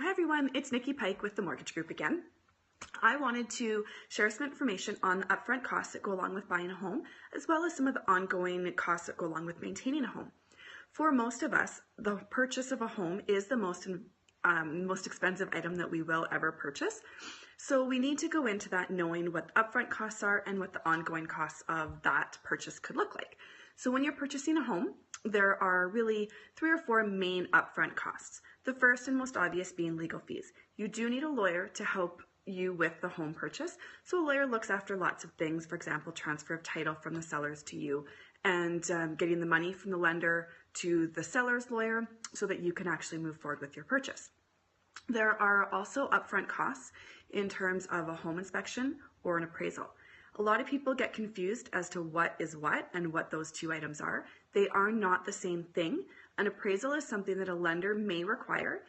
Hi everyone, it's Nicki Pike with the Mortgage Group again. I wanted to share some information on the upfront costs that go along with buying a home, as well as some of the ongoing costs that go along with maintaining a home. For most of us, the purchase of a home is the most expensive item that we will ever purchase. So we need to go into that knowing what the upfront costs are and what the ongoing costs of that purchase could look like. So when you're purchasing a home, there are really 3 or 4 main upfront costs. The first and most obvious being legal fees. You do need a lawyer to help you with the home purchase. So a lawyer looks after lots of things, for example, transfer of title from the sellers to you and getting the money from the lender to the seller's lawyer so that you can actually move forward with your purchase. There are also upfront costs in terms of a home inspection or an appraisal. A lot of people get confused as to what is what and what those two items are. They are not the same thing. An appraisal is something that a lender may require.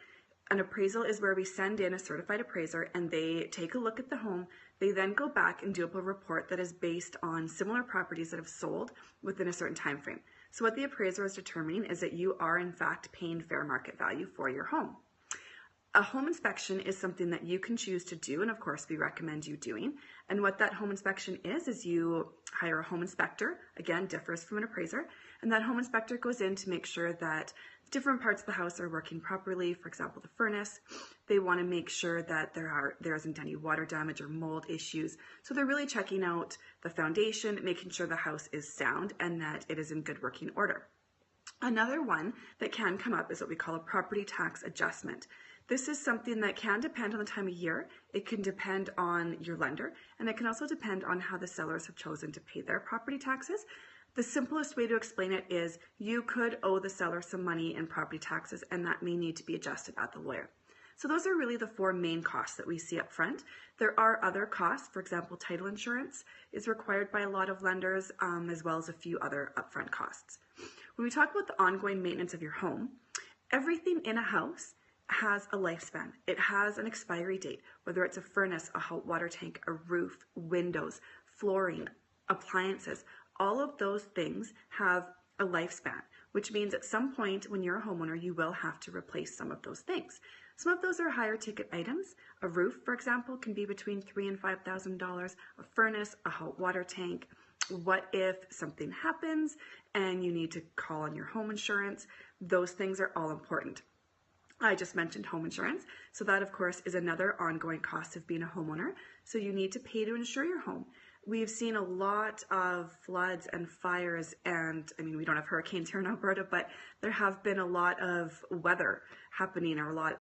An appraisal is where we send in a certified appraiser and they take a look at the home. They then go back and do up a report that is based on similar properties that have sold within a certain time frame. So what the appraiser is determining is that you are in fact paying fair market value for your home. A home inspection is something that you can choose to do, and of course we recommend you doing. And what that home inspection is you hire a home inspector, again differs from an appraiser, and that home inspector goes in to make sure that different parts of the house are working properly. For example, the furnace, they want to make sure that there isn't any water damage or mold issues. So they're really checking out the foundation, making sure the house is sound and that it is in good working order. Another one that can come up is what we call a property tax adjustment. This is something that can depend on the time of year, it can depend on your lender, and it can also depend on how the sellers have chosen to pay their property taxes. The simplest way to explain it is you could owe the seller some money in property taxes and that may need to be adjusted at the lawyer. So those are really the 4 main costs that we see up front. There are other costs, for example, title insurance is required by a lot of lenders, as well as a few other upfront costs. When we talk about the ongoing maintenance of your home, everything in a house has a lifespan. It has an expiry date, whether it's a furnace, a hot water tank, a roof, windows, flooring, appliances. All of those things have a lifespan, which means at some point when you're a homeowner, you will have to replace some of those things. Some of those are higher ticket items. A roof, for example, can be between $3,000 and $5,000. A furnace, a hot water tank. What if something happens and you need to call on your home insurance? Those things are all important. I just mentioned home insurance, so that of course is another ongoing cost of being a homeowner. So you need to pay to insure your home. We've seen a lot of floods and fires, and I mean, we don't have hurricanes here in Alberta, but there have been a lot of weather happening or a lot